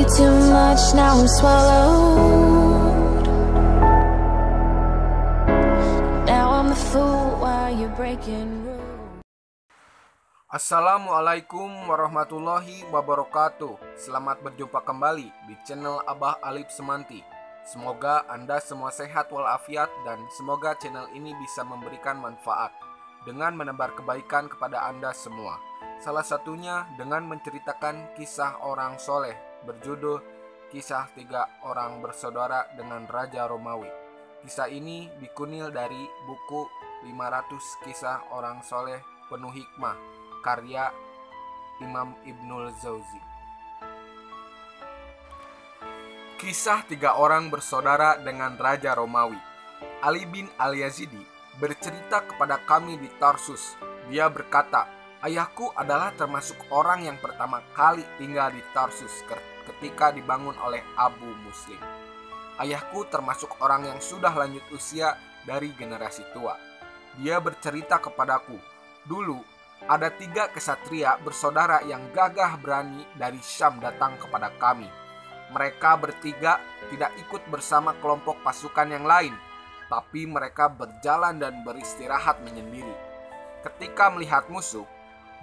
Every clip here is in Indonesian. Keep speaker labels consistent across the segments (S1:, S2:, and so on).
S1: too much, now I'm swallowed. Now I'm the fool while you're breaking rules.
S2: Assalamualaikum warahmatullahi wabarakatuh. Selamat berjumpa kembali di channel Abah Alip Semanti. Semoga Anda semua sehat walafiat dan semoga channel ini bisa memberikan manfaat dengan menebar kebaikan kepada Anda semua. Salah satunya dengan menceritakan kisah orang soleh berjudul Kisah 3 Orang Bersaudara dengan Raja Romawi. Kisah ini dikunil dari buku 500 Kisah Orang Soleh Penuh Hikmah karya Imam Ibnul Jauzi. Kisah 3 orang bersaudara dengan Raja Romawi. Ali bin Al-Yazidi bercerita kepada kami di Tarsus. Dia berkata, ayahku adalah termasuk orang yang pertama kali tinggal di Tarsus ketika dibangun oleh Abu Muslim. Ayahku termasuk orang yang sudah lanjut usia dari generasi tua. Dia bercerita kepadaku, dulu ada 3 kesatria bersaudara yang gagah berani dari Syam datang kepada kami. Mereka bertiga tidak ikut bersama kelompok pasukan yang lain, tapi mereka berjalan dan beristirahat menyendiri. Ketika melihat musuh,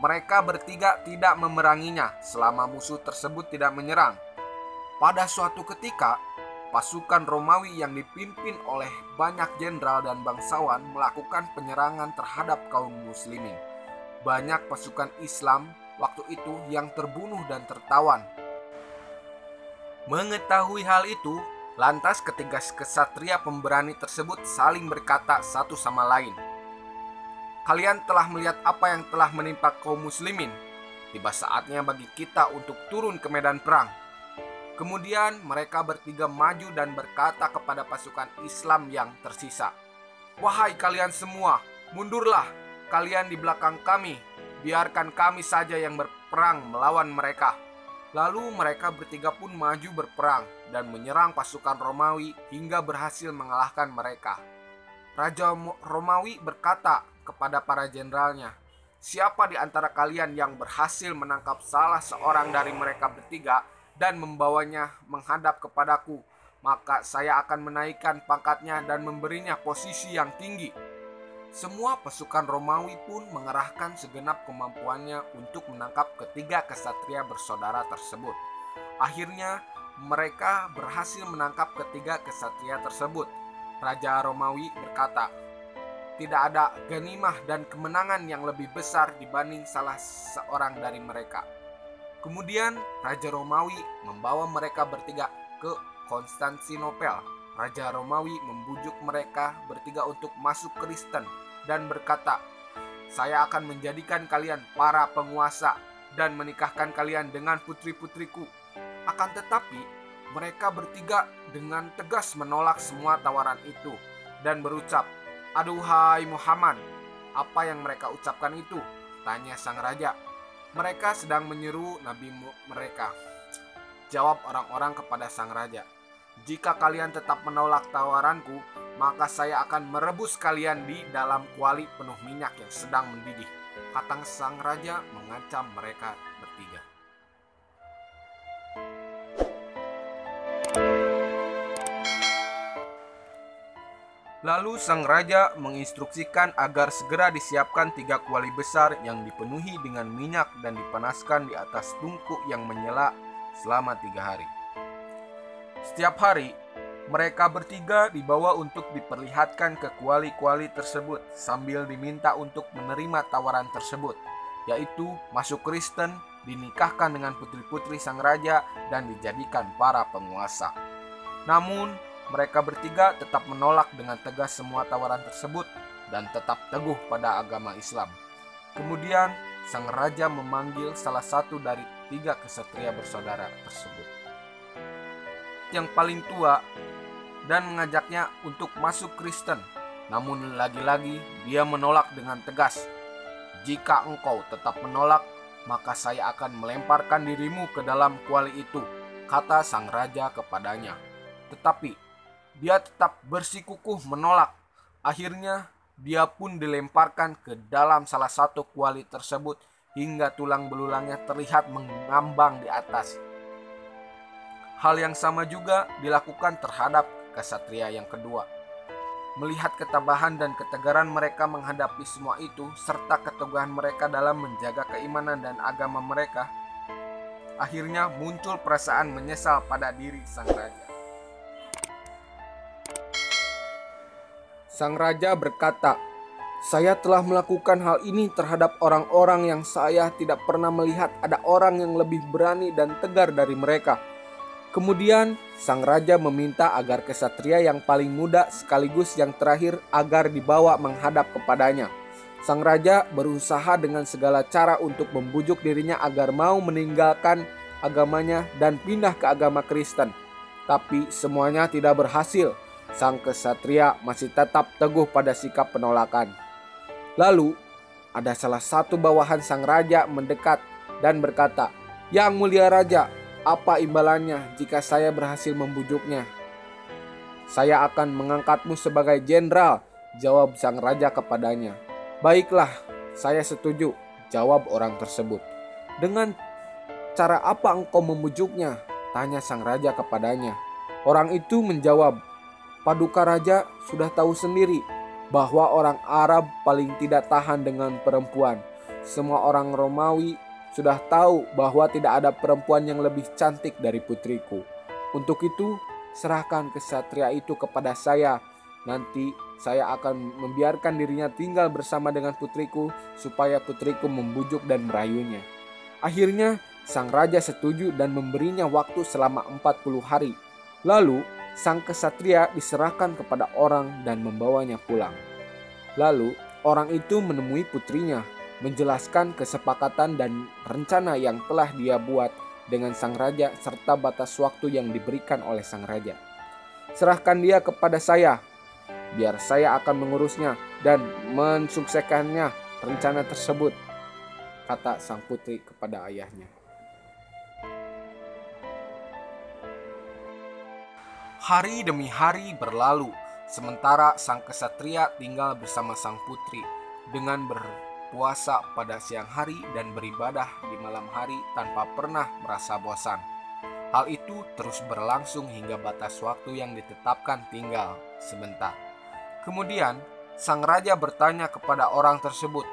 S2: mereka bertiga tidak memeranginya selama musuh tersebut tidak menyerang. Pada suatu ketika, pasukan Romawi yang dipimpin oleh banyak jenderal dan bangsawan melakukan penyerangan terhadap kaum muslimin. Banyak pasukan Islam waktu itu yang terbunuh dan tertawan. Mengetahui hal itu, lantas ketiga kesatria pemberani tersebut saling berkata satu sama lain, kalian telah melihat apa yang telah menimpa kaum muslimin. Tiba saatnya bagi kita untuk turun ke medan perang. Kemudian mereka bertiga maju dan berkata kepada pasukan Islam yang tersisa, wahai kalian semua, mundurlah. Kalian di belakang kami, biarkan kami saja yang berperang melawan mereka. Lalu mereka bertiga pun maju berperang dan menyerang pasukan Romawi hingga berhasil mengalahkan mereka. Raja Romawi berkata kepada para jenderalnya, siapa di antara kalian yang berhasil menangkap salah seorang dari mereka bertiga dan membawanya menghadap kepadaku, maka saya akan menaikkan pangkatnya dan memberinya posisi yang tinggi. Semua pasukan Romawi pun mengerahkan segenap kemampuannya untuk menangkap ketiga kesatria bersaudara tersebut. Akhirnya mereka berhasil menangkap ketiga kesatria tersebut. Raja Romawi berkata, tidak ada ganimah dan kemenangan yang lebih besar dibanding salah seorang dari mereka. Kemudian Raja Romawi membawa mereka bertiga ke Konstantinopel. Raja Romawi membujuk mereka bertiga untuk masuk Kristen dan berkata, saya akan menjadikan kalian para penguasa dan menikahkan kalian dengan putri-putriku. Akan tetapi mereka bertiga dengan tegas menolak semua tawaran itu dan berucap, aduhai Muhammad, apa yang mereka ucapkan itu? Tanya sang raja. Mereka sedang menyeru nabi mereka. Jawab orang-orang kepada sang raja, jika kalian tetap menolak tawaranku, maka saya akan merebus kalian di dalam kuali penuh minyak yang sedang mendidih. Kata sang raja mengancam mereka bertiga. Lalu sang raja menginstruksikan agar segera disiapkan 3 kuali besar yang dipenuhi dengan minyak dan dipanaskan di atas tungku yang menyala selama 3 hari. Setiap hari, mereka bertiga dibawa untuk diperlihatkan ke kuali-kuali tersebut sambil diminta untuk menerima tawaran tersebut, yaitu masuk Kristen, dinikahkan dengan putri-putri sang raja, dan dijadikan para penguasa. Namun, mereka bertiga tetap menolak dengan tegas semua tawaran tersebut dan tetap teguh pada agama Islam. Kemudian, sang raja memanggil salah satu dari 3 kesatria bersaudara tersebut, yang paling tua, dan mengajaknya untuk masuk Kristen. Namun lagi-lagi dia menolak dengan tegas. Jika engkau tetap menolak, maka saya akan melemparkan dirimu ke dalam kuali itu, kata sang raja kepadanya. Tetapi dia tetap bersikukuh menolak. Akhirnya dia pun dilemparkan ke dalam salah satu kuali tersebut hingga tulang belulangnya terlihat mengambang di atas. Hal yang sama juga dilakukan terhadap kesatria yang kedua. Melihat ketabahan dan ketegaran mereka menghadapi semua itu, serta keteguhan mereka dalam menjaga keimanan dan agama mereka, akhirnya muncul perasaan menyesal pada diri sang raja. Sang raja berkata, "Saya telah melakukan hal ini terhadap orang-orang yang saya tidak pernah melihat ada orang yang lebih berani dan tegar dari mereka." Kemudian sang raja meminta agar kesatria yang paling muda sekaligus yang terakhir agar dibawa menghadap kepadanya. Sang raja berusaha dengan segala cara untuk membujuk dirinya agar mau meninggalkan agamanya dan pindah ke agama Kristen. Tapi semuanya tidak berhasil. Sang kesatria masih tetap teguh pada sikap penolakan. Lalu ada salah satu bawahan sang raja mendekat dan berkata, "Yang mulia raja, apa imbalannya jika saya berhasil membujuknya?" "Saya akan mengangkatmu sebagai jenderal," jawab sang raja kepadanya. "Baiklah, saya setuju," jawab orang tersebut. "Dengan cara apa engkau membujuknya?" tanya sang raja kepadanya. Orang itu menjawab, "Paduka raja sudah tahu sendiri bahwa orang Arab paling tidak tahan dengan perempuan. Semua orang Romawi sudah tahu bahwa tidak ada perempuan yang lebih cantik dari putriku. Untuk itu, serahkan kesatria itu kepada saya. Nanti saya akan membiarkan dirinya tinggal bersama dengan putriku supaya putriku membujuk dan merayunya." Akhirnya, sang raja setuju dan memberinya waktu selama 40 hari. Lalu, sang kesatria diserahkan kepada orang dan membawanya pulang. Lalu, orang itu menemui putrinya, menjelaskan kesepakatan dan rencana yang telah dia buat dengan sang raja serta batas waktu yang diberikan oleh sang raja. "Serahkan dia kepada saya, biar saya akan mengurusnya dan mensukseskannya rencana tersebut," kata sang putri kepada ayahnya. Hari demi hari berlalu, sementara sang kesatria tinggal bersama sang putri dengan berpuasa pada siang hari dan beribadah di malam hari tanpa pernah merasa bosan. Hal itu terus berlangsung hingga batas waktu yang ditetapkan tinggal sebentar. Kemudian, sang raja bertanya kepada orang tersebut,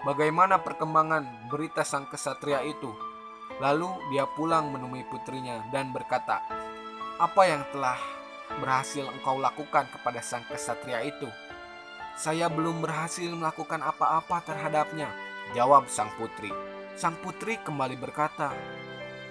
S2: bagaimana perkembangan berita sang kesatria itu. Lalu dia pulang menemui putrinya dan berkata, "Apa yang telah berhasil engkau lakukan kepada sang kesatria itu?" "Saya belum berhasil melakukan apa-apa terhadapnya," jawab sang putri. Sang putri kembali berkata,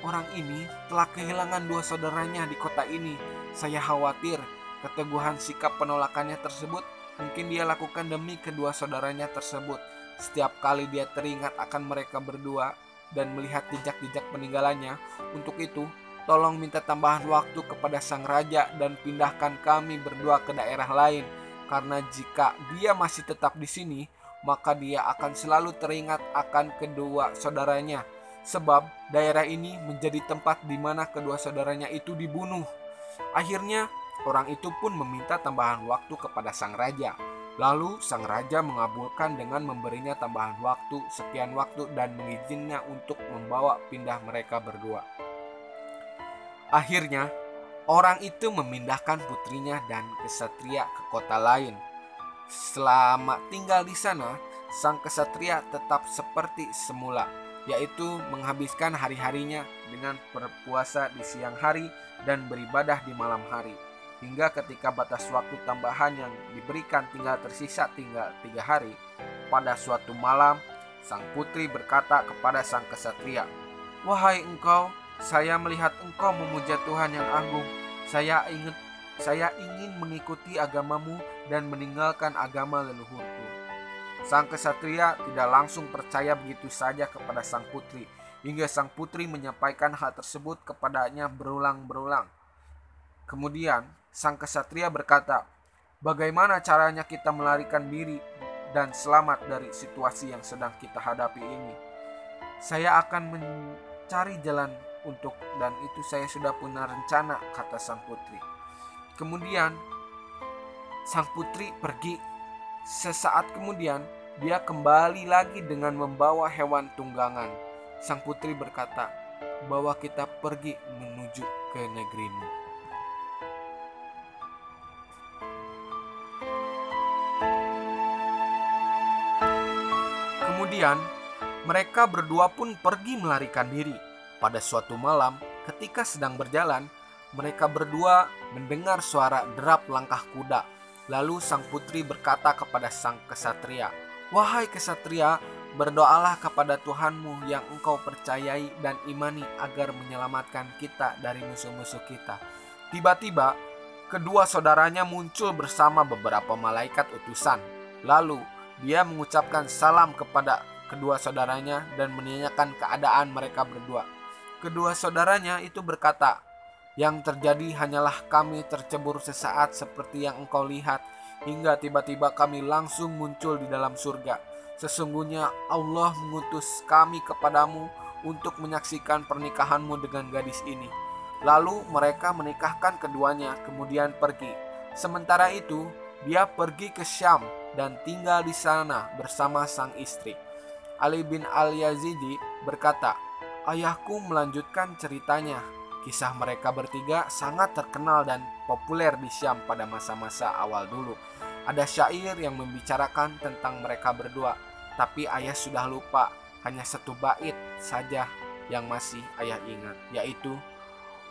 S2: "Orang ini telah kehilangan 2 saudaranya di kota ini. Saya khawatir keteguhan sikap penolakannya tersebut mungkin dia lakukan demi kedua saudaranya tersebut. Setiap kali dia teringat akan mereka berdua dan melihat jejak-jejak peninggalannya. Untuk itu, tolong minta tambahan waktu kepada sang raja dan pindahkan kami berdua ke daerah lain. Karena jika dia masih tetap di sini, maka dia akan selalu teringat akan kedua saudaranya. Sebab daerah ini menjadi tempat di mana kedua saudaranya itu dibunuh." Akhirnya, orang itu pun meminta tambahan waktu kepada sang raja. Lalu sang raja mengabulkan dengan memberinya tambahan waktu sekian waktu dan mengizinnya untuk membawa pindah mereka berdua. Akhirnya, orang itu memindahkan putrinya dan kesatria ke kota lain. Selama tinggal di sana, sang kesatria tetap seperti semula, yaitu menghabiskan hari-harinya dengan berpuasa di siang hari dan beribadah di malam hari. Hingga ketika batas waktu tambahan yang diberikan tinggal tersisa 3 hari, pada suatu malam, sang putri berkata kepada sang kesatria, "Wahai engkau, saya melihat engkau memuja Tuhan yang agung. Saya ingin mengikuti agamamu dan meninggalkan agama leluhurku." Sang kesatria tidak langsung percaya begitu saja kepada sang putri, hingga sang putri menyampaikan hal tersebut kepadanya berulang-ulang. Kemudian sang kesatria berkata, "Bagaimana caranya kita melarikan diri dan selamat dari situasi yang sedang kita hadapi ini? Saya akan mencari jalan dan itu saya sudah punya rencana," kata sang putri. Kemudian sang putri pergi. Sesaat kemudian dia kembali lagi dengan membawa hewan tunggangan. Sang putri berkata, bahwa kita pergi menuju ke negerimu. Kemudian, mereka berdua pun pergi melarikan diri. Pada suatu malam, ketika sedang berjalan, mereka berdua mendengar suara derap langkah kuda. Lalu sang putri berkata kepada sang kesatria, "Wahai kesatria, berdoalah kepada Tuhanmu yang engkau percayai dan imani agar menyelamatkan kita dari musuh-musuh kita." Tiba-tiba, kedua saudaranya muncul bersama beberapa malaikat utusan. Lalu, dia mengucapkan salam kepada kedua saudaranya dan menanyakan keadaan mereka berdua. Kedua saudaranya itu berkata, "Yang terjadi hanyalah kami tercebur sesaat seperti yang engkau lihat, hingga tiba-tiba kami langsung muncul di dalam surga. Sesungguhnya Allah mengutus kami kepadamu untuk menyaksikan pernikahanmu dengan gadis ini." Lalu mereka menikahkan keduanya, kemudian pergi. Sementara itu, dia pergi ke Syam dan tinggal di sana bersama sang istri. Ali bin Al-Yazidi berkata, "Ayahku melanjutkan ceritanya. Kisah mereka bertiga sangat terkenal dan populer di Syam pada masa-masa awal dulu. Ada syair yang membicarakan tentang mereka berdua, tapi ayah sudah lupa. Hanya satu bait saja yang masih ayah ingat, yaitu,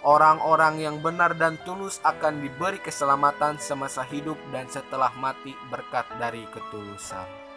S2: orang-orang yang benar dan tulus akan diberi keselamatan semasa hidup dan setelah mati berkat dari ketulusan."